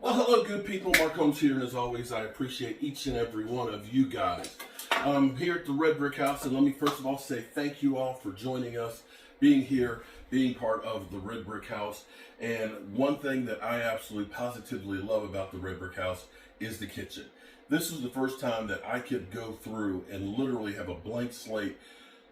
Well, hello, good people. Mark Holmes here, and as always, I appreciate each and every one of you guys. I'm here at the Red Brick House, and let me first of all say thank you all for joining us, being here, being part of the Red Brick House. And one thing that I absolutely positively love about the Red Brick House is the kitchen. This is the first time that I could go through and literally have a blank slate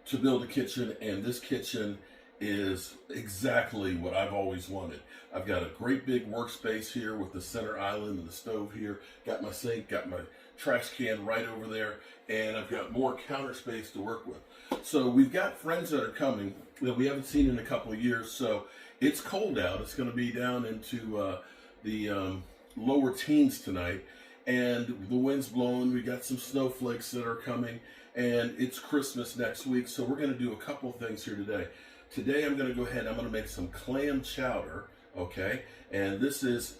to build a kitchen, and this kitchen is exactly what I've always wanted. I've got a great big workspace here with the center island and the stove here. Got my sink, got my trash can right over there, and I've got more counter space to work with. So we've got friends that are coming that we haven't seen in a couple of years. So it's cold out. It's going to be down into the lower teens tonight, and the wind's blowing. We got some snowflakes that are coming, and it's Christmas next week. So we're going to do a couple of things here today. Today I'm going to go ahead and I'm going to make some clam chowder, okay? And this is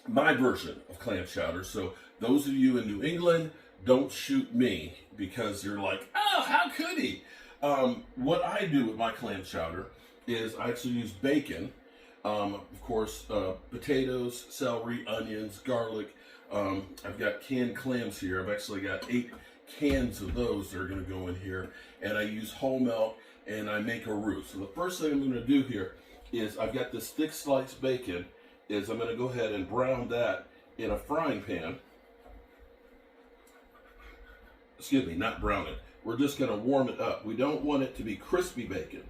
my version of clam chowder. So those of you in New England, don't shoot me because you're like, oh, how could he? What I do with my clam chowder is I actually use bacon, of course, potatoes, celery, onions, garlic. I've got canned clams here. I've actually got 8 cans of those that are going to go in here. And I use whole milk, and I make a roux. So the first thing I'm going to do here is I've got this thick sliced bacon, is I'm going to go ahead and brown that in a frying pan. Excuse me, not brown it. We're just going to warm it up. We don't want it to be crispy bacon.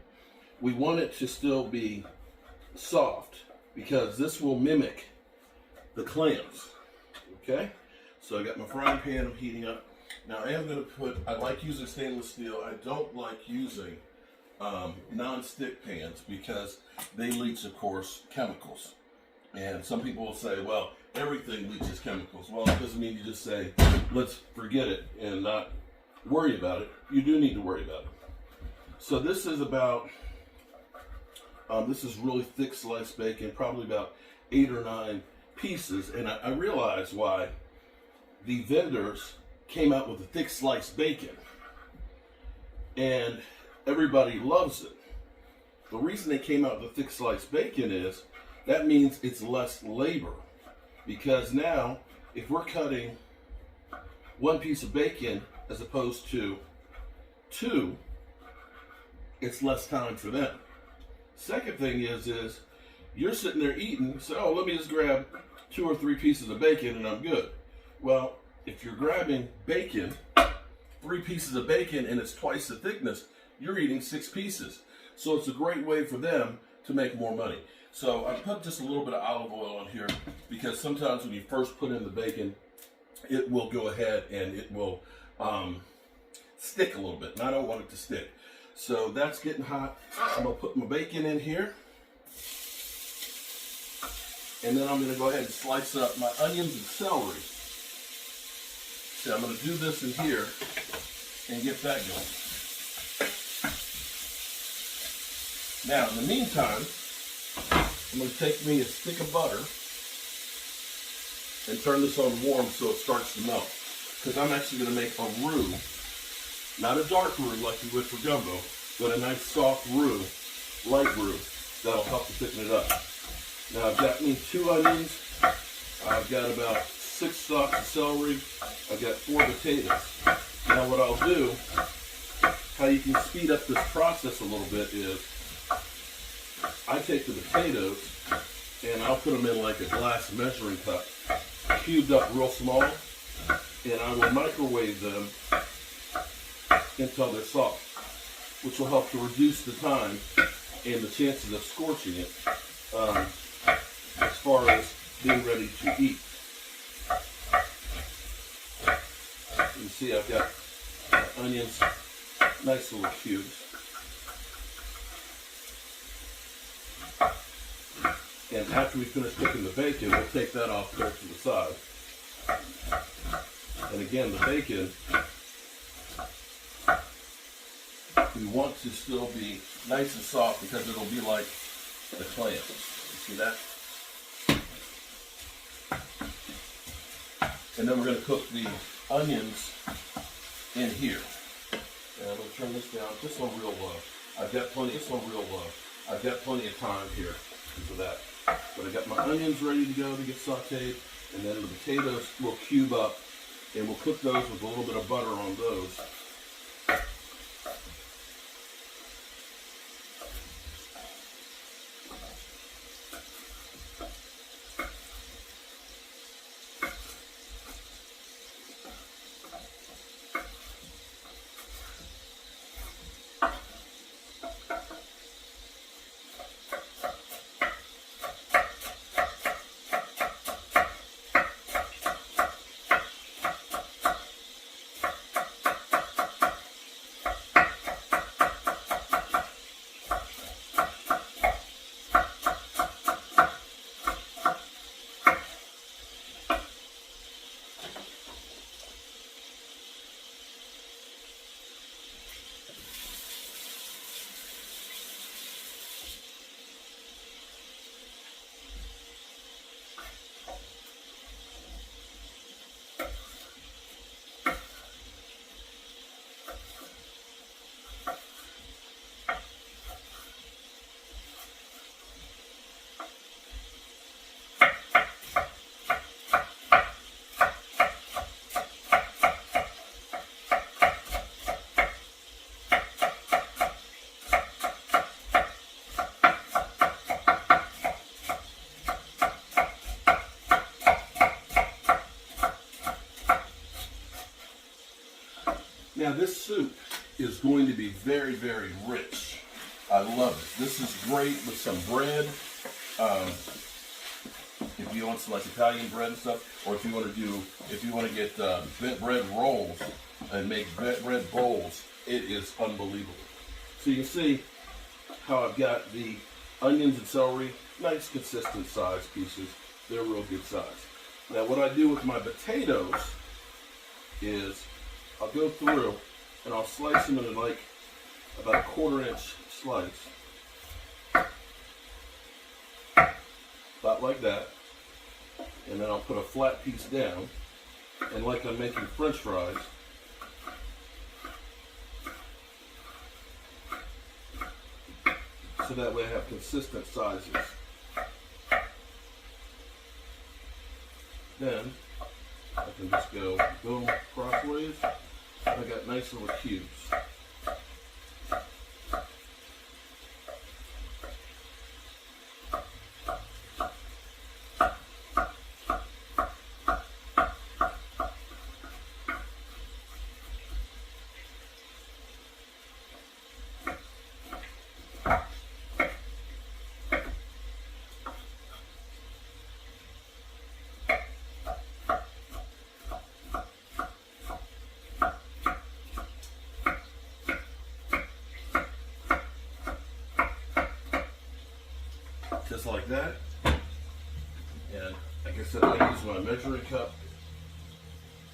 We want it to still be soft because this will mimic the clams. Okay? So I got my frying pan, I'm heating up. Now I am going to I like using stainless steel. I don't like using non-stick pans because they leach, of course, chemicals. And some people will say, well, everything leaches chemicals. Well, it doesn't mean you just say, let's forget it and not worry about it. You do need to worry about it. So this is about, this is really thick sliced bacon, probably about 8 or 9 pieces. And I realize why the vendors came out with a thick sliced bacon. And everybody loves it. The reason they came out with the thick sliced bacon is that means it's less labor. Because now, if we're cutting 1 piece of bacon as opposed to 2, it's less time for them. Second thing is you're sitting there eating, so oh, let me just grab 2 or 3 pieces of bacon and I'm good. Well, if you're grabbing bacon, 3 pieces of bacon, and it's twice the thickness, you're eating 6 pieces. So it's a great way for them to make more money. So I put just a little bit of olive oil on here because sometimes when you first put in the bacon, it will go ahead and it will stick a little bit, and I don't want it to stick. So that's getting hot. I'm gonna put my bacon in here, and then I'm gonna go ahead and slice up my onions and celery. So I'm gonna do this in here and get that going. Now, in the meantime, I'm going to take me a stick of butter and turn this on warm so it starts to melt. Because I'm actually going to make a roux, not a dark roux like you would for gumbo, but a nice soft roux, light roux, that'll help to thicken it up. Now I've got me 2 onions, I've got about 6 stalks of celery, I've got 4 potatoes. Now what I'll do, how you can speed up this process a little bit is, I take the potatoes and I'll put them in like a glass measuring cup, cubed up real small, and I will microwave them until they're soft, which will help to reduce the time and the chances of scorching it as far as being ready to eat. You see I've got onions, nice little cubes. And after we finish cooking the bacon, we'll take that off to the side. And again, the bacon, we want to still be nice and soft because it'll be like the clam. You see that? And then we're going to cook the onions in here. And I'm going to turn this down just on real low. I've got plenty of time here for that. But I got my onions ready to go to get sauteed. And then the potatoes will cube up, and we'll cook those with a little bit of butter on those. Now this soup is going to be very, very rich. I love it. This is great with some bread. If you want some like Italian bread and stuff, or if you want to get bread rolls and make bread bowls, it is unbelievable. So you can see how I've got the onions and celery, nice consistent size pieces. They're real good size. Now what I do with my potatoes is I'll go through and I'll slice them into like about a 1/4 inch slice. About like that. And then I'll put a flat piece down. And like I'm making French fries, so that way I have consistent sizes. Then I can just go boom crossways. I got nice little cubes. Just like that. And like I said, I use my measuring cup,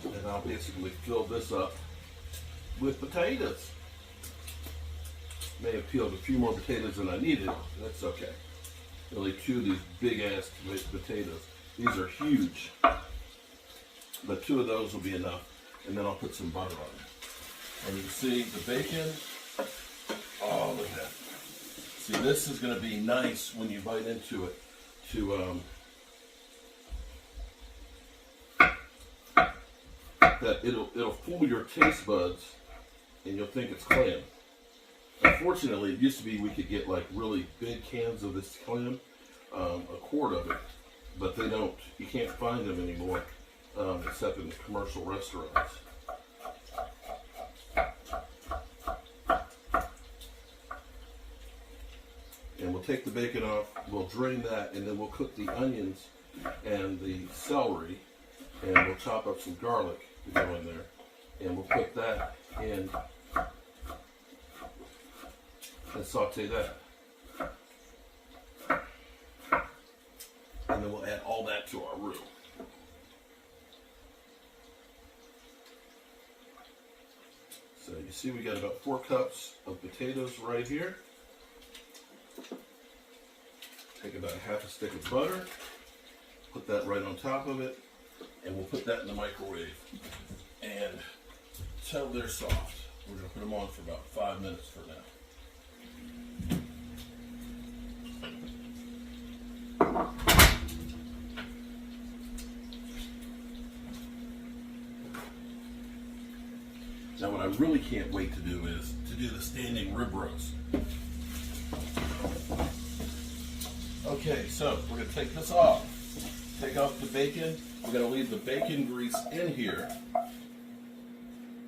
and I'll basically fill this up with potatoes. May have peeled a few more potatoes than I needed. That's okay. Really, 2 of these big ass potatoes. These are huge, but 2 of those will be enough. And then I'll put some butter on it. And you can see the bacon. Oh, look at that. See, this is going to be nice when you bite into it. That it'll fool your taste buds, and you'll think it's clam. Unfortunately, it used to be we could get like really big cans of this clam, a quart of it, but they don't. You can't find them anymore, except in commercial restaurants. And we'll take the bacon off, we'll drain that, and then we'll cook the onions and the celery, and we'll chop up some garlic to go in there, and we'll put that in and saute that. And then we'll add all that to our roux. So you see we got about 4 cups of potatoes right here. Take about a 1/2 stick of butter, put that right on top of it, and we'll put that in the microwave. And until they're soft, we're going to put them on for about 5 minutes for now. Now what I really can't wait to do is to do the standing rib roast. Okay, so we're going to take this off. Take off the bacon. We're going to leave the bacon grease in here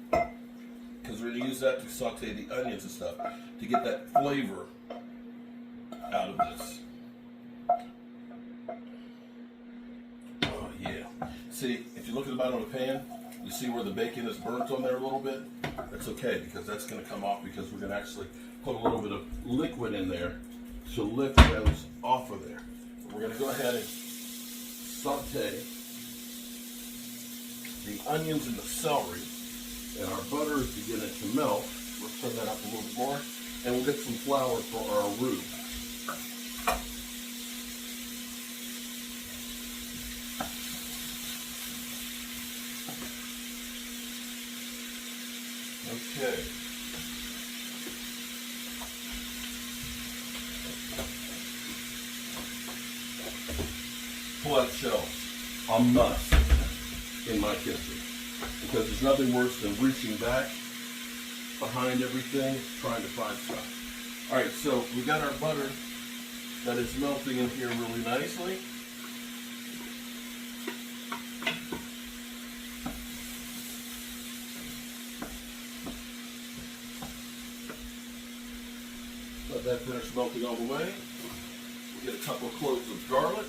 because we're going to use that to saute the onions and stuff to get that flavor out of this. Oh yeah. See, if you look at the bottom of the pan, you see where the bacon is burnt on there a little bit? That's okay because that's going to come off because we're going to actually put a little bit of liquid in there to lift those off of there. We're going to go ahead and saute the onions and the celery, and our butter is beginning to melt. We'll turn that up a little bit more, and we'll get some flour for our roux. Okay. Pull out shells, a must in my kitchen, because there's nothing worse than reaching back behind everything trying to find stuff. All right, so we got our butter that is melting in here really nicely. Let that finish melting all the way. We'll get a couple of cloves of garlic.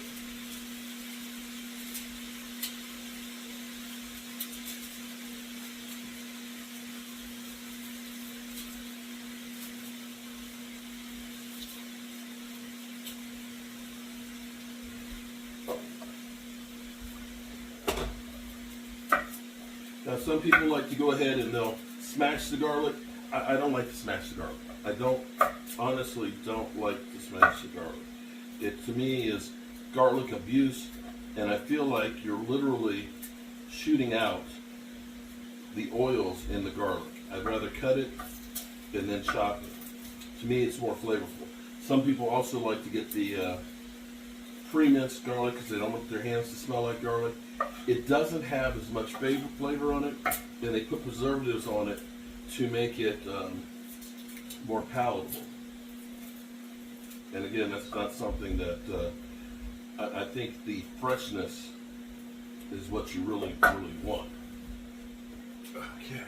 Now some people like to go ahead and they'll smash the garlic. I don't like to smash the garlic. I honestly don't like to smash the garlic. It to me is garlic abuse, and I feel like you're literally shooting out the oils in the garlic. I'd rather cut it and then chop it. To me it's more flavorful. Some people also like to get the pre-minced garlic because they don't want their hands to smell like garlic. It doesn't have as much flavor on it, and they put preservatives on it to make it more palatable. And again, that's not something that I think the freshness is what you really want. Okay,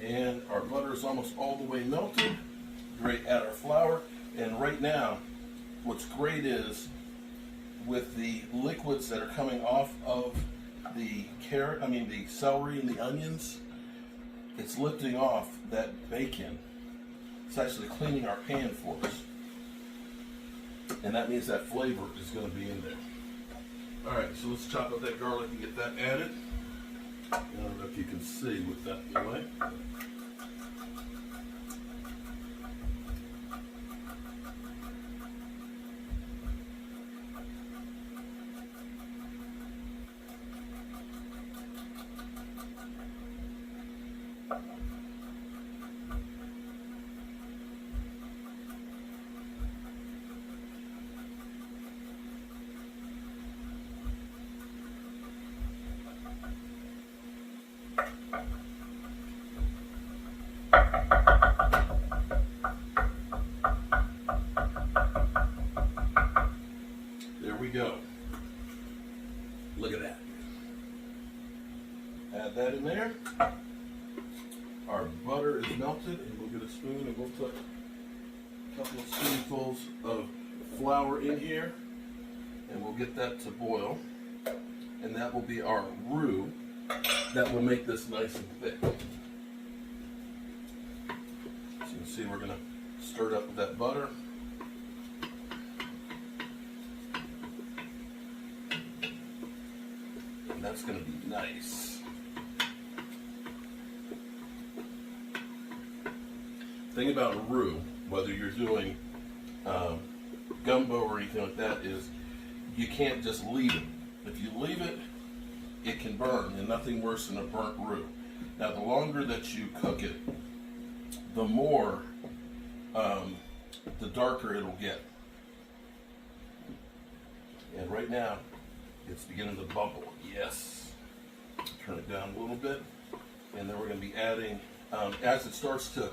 and our butter is almost all the way melted. Great, add our flour, and right now, what's great is with the liquids that are coming off of the the celery and the onions, it's lifting off that bacon. It's actually cleaning our pan for us. And that means that flavor is going to be in there. Alright, so let's chop up that garlic and get that added. I don't know if you can see with that in the way. There we go. Look at that. Add that in there. Our butter is melted, and we'll get a spoon and we'll put a couple of spoonfuls of flour in here, and we'll get that to boil, and that will be our roux that will make this nice and thick. So you can see we're going to stir it up with that butter. And that's going to be nice. The thing about a roux, whether you're doing gumbo or anything like that, is you can't just leave it. If you leave it, it can burn, and nothing worse than a burnt roux. Now, the longer that you cook it, the more, the darker it'll get. And right now, it's beginning to bubble. Yes. Turn it down a little bit, and then we're going to be adding As it starts to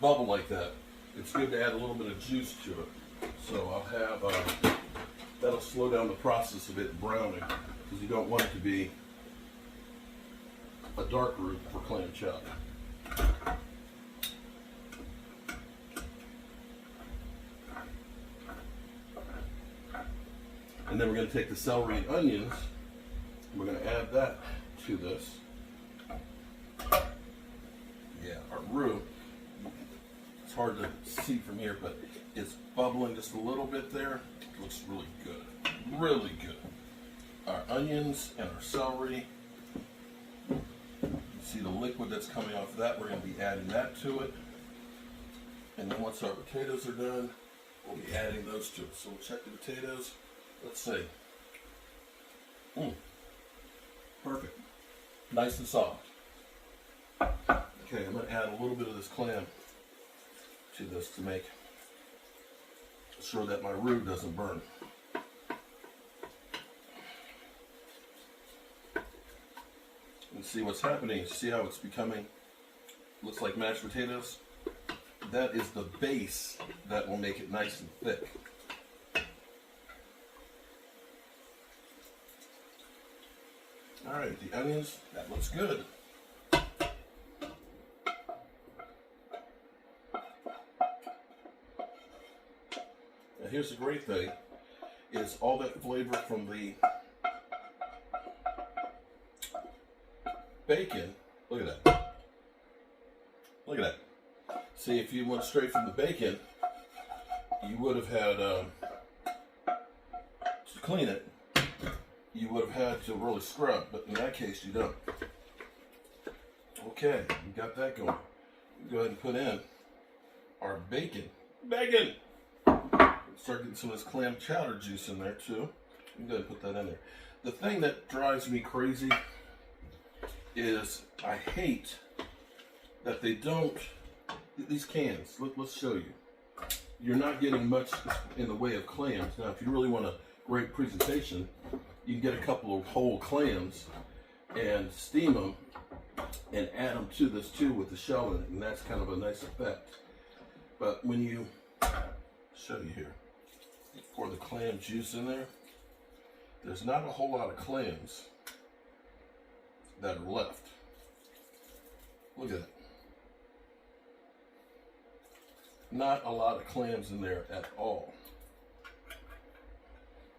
bubble like that, it's good to add a little bit of juice to it. So I'll have, that'll slow down the process of it browning, because you don't want it to be a dark roux for clam chowder. And then we're going to take the celery and onions, and we're going to add that to this. Yeah, our roux, it's hard to see from here, but it's bubbling just a little bit there. It looks really good, really good. Our onions and our celery. You see the liquid that's coming off of that, we're going to be adding that to it. And then once our potatoes are done, we'll be adding those to it. So we'll check the potatoes. Let's see. Perfect. Nice and soft. Okay, I'm going to add a little bit of this clam to this to make sure that my roux doesn't burn. And see what's happening. See how it's becoming, looks like mashed potatoes? That is the base that will make it nice and thick. All right, the onions, that looks good. Now here's the great thing, is all that flavor from the bacon, look at that. Look at that. See, if you went straight from the bacon, you would have had, to clean it, you would have had to really scrub, but in that case you don't. Okay, we got that going. Go ahead and put in our bacon. Bacon! Start getting some of this clam chowder juice in there too. I'm going to put that in there. The thing that drives me crazy is I hate that they don't, these cans, let's show you. You're not getting much in the way of clams. Now if you really want a great presentation, you can get a couple of whole clams and steam them and add them to this too with the shell in it, and that's kind of a nice effect. But when you, show you here, pour the clam juice in there, there's not a whole lot of clams that are left. Look at that. Not a lot of clams in there at all.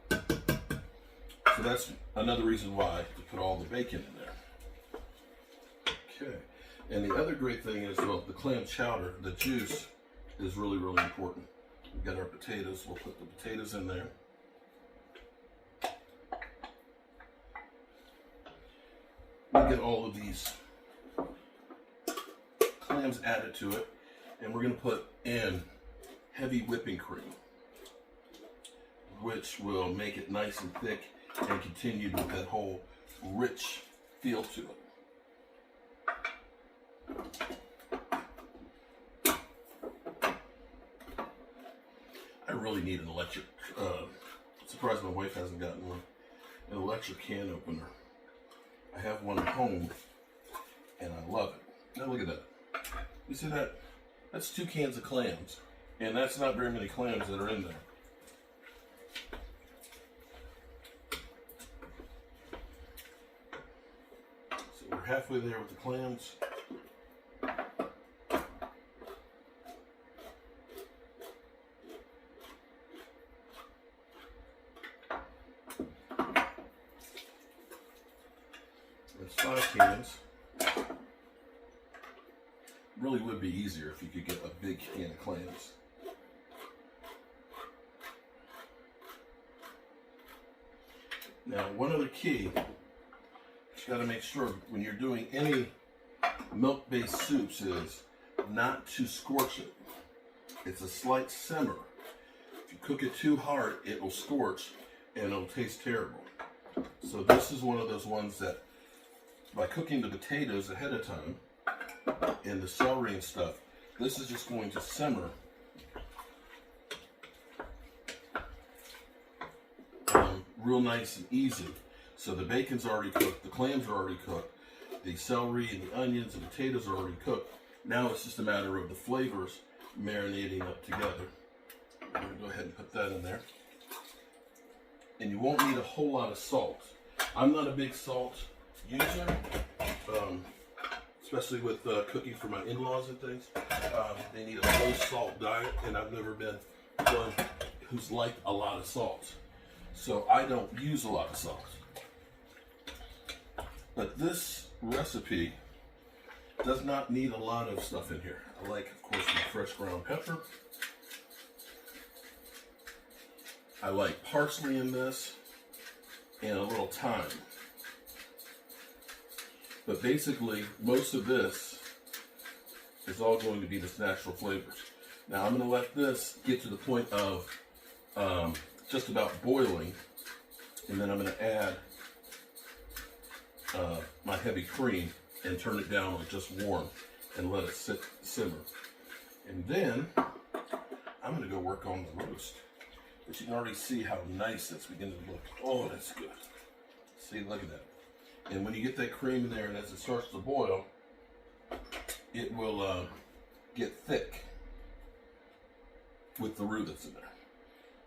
So that's another reason why to put all the bacon in there. Okay. And the other great thing is, well, the clam chowder, the juice is really, really important. We've got our potatoes. We'll put the potatoes in there. We'll get all of these clams added to it, and we're going to put in heavy whipping cream, which will make it nice and thick and continue with that whole rich feel to it. I really need an electric, surprised my wife hasn't gotten one, an electric can opener. I have one at home and I love it. Now look at that. You see that? That's 2 cans of clams, and that's not very many clams that are in there. So we're halfway there with the clams. There's 5 cans. Really would be easier if you could get a big can of clams. Now, one other key, you got to make sure when you're doing any milk-based soups is not to scorch it. It's a slight simmer. If you cook it too hard, it will scorch and it'll taste terrible. So this is one of those ones that, by cooking the potatoes ahead of time and the celery and stuff, this is just going to simmer real nice and easy. So the bacon's already cooked, the clams are already cooked, The celery and the onions and potatoes are already cooked. Now it's just a matter of the flavors marinating up together. I'm going to go ahead and put that in there. And you won't need a whole lot of salt. I'm not a big salt user, especially with cooking for my in-laws and things. They need a low salt diet, and I've never been one who's liked a lot of salt. So I don't use a lot of salt. But this recipe does not need a lot of stuff in here. I like, of course, my fresh ground pepper. I like parsley in this and a little thyme. But basically, most of this is all going to be this natural flavors. Now I'm going to let this get to the point of just about boiling, and then I'm going to add my heavy cream and turn it down when it's just warm and let it simmer. And then I'm going to go work on the roast. But you can already see how nice it's beginning to look. Oh, that's good. See, look at that. And when you get that cream in there and as it starts to boil, it will get thick with the roux that's in there.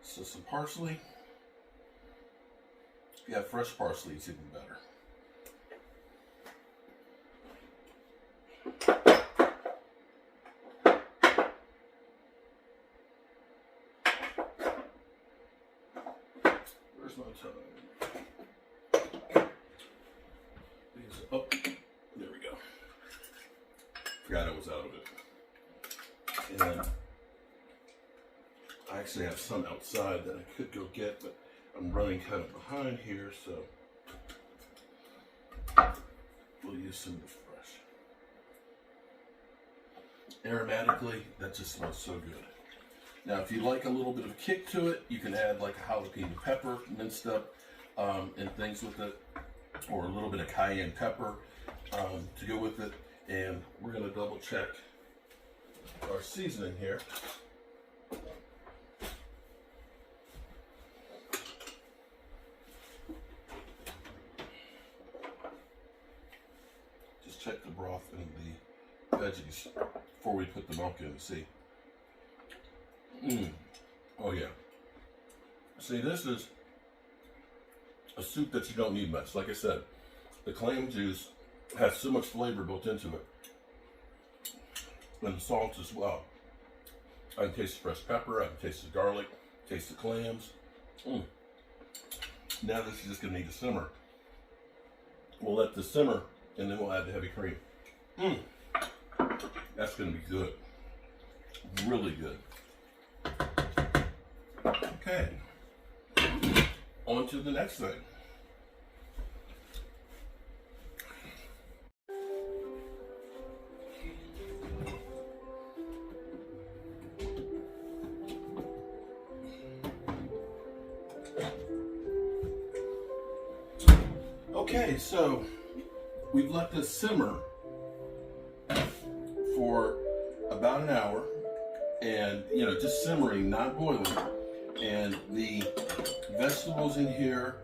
So some parsley. If you have fresh parsley, it's even better. Where's my thyme? These up. There we go. Forgot I was out of it. And I actually have some outside that I could go get, but I'm running kind of behind here, so we'll use some of the fresh. Aromatically, that just smells so good. Now, if you like a little bit of kick to it, you can add like a jalapeno pepper minced up and things with it, or a little bit of cayenne pepper to go with it. And we're going to double check our seasoning here. Just check the broth and the veggies before we put the milk in to see. Oh yeah. See, this is a soup that you don't need much. Like I said, the clam juice has so much flavor built into it. And the salt as well. I can taste the fresh pepper, I can taste the garlic, taste the clams. Now this is just gonna need to simmer. We'll let this simmer and then we'll add the heavy cream. That's gonna be good. Really good. Okay, on to the next thing. Okay, so we've let this simmer for about an hour, and just simmering, not boiling. And the vegetables in here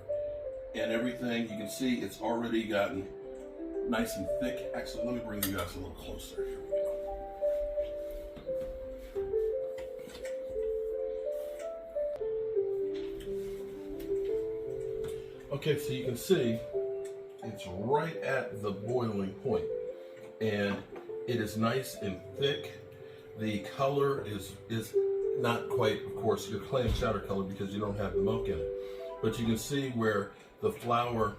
and everything, you can see it's already gotten nice and thick. Actually, let me bring you guys a little closer. Here we go. Okay, so you can see it's right at the boiling point, and it is nice and thick. The color is not quite, of course, your clam chowder color because you don't have the milk in it. But you can see where the flour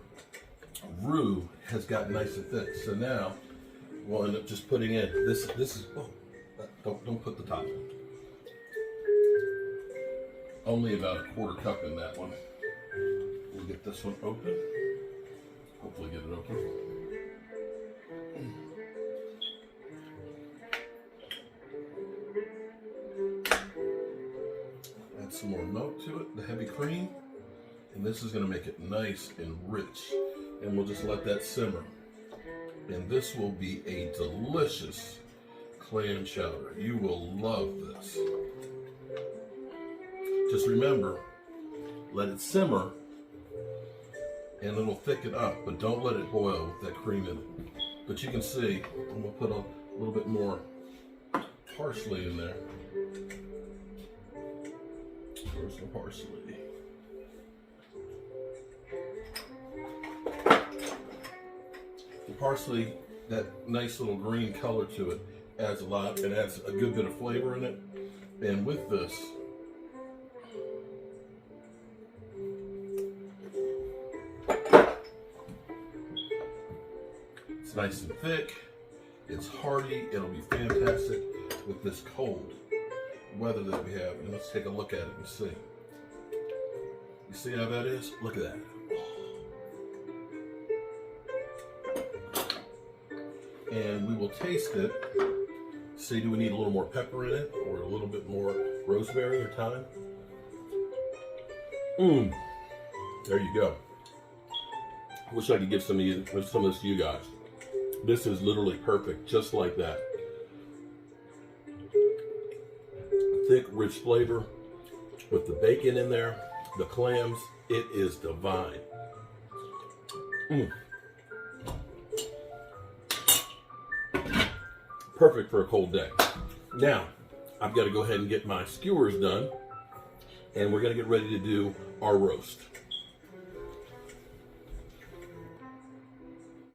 roux has got nice and thick. So now we'll end up just putting in this is don't put the top in. Only about a quarter cup in that one. We'll get this one open. Hopefully get it open. Add some more milk to it, the heavy cream, and this is going to make it nice and rich. And we'll just let that simmer. And this will be a delicious clam chowder. You will love this. Just remember, let it simmer and it'll thicken up, but don't let it boil with that cream in it. But you can see, I'm gonna put a little bit more parsley in there. There's some parsley. The parsley, that nice little green color to it, adds a lot. It adds a good bit of flavor in it. And with this, it's nice and thick. It's hearty. It'll be fantastic with this cold weather that we have. And let's take a look at it and see. You see how that is? Look at that. And we will taste it. See, do we need a little more pepper in it or a little bit more rosemary or thyme? There you go. Wish I could give some of this to you guys. This is literally perfect, just like that. Thick, rich flavor with the bacon in there, the clams. It is divine. Perfect for a cold day. Now, I've got to go ahead and get my skewers done, and we're going to get ready to do our roast.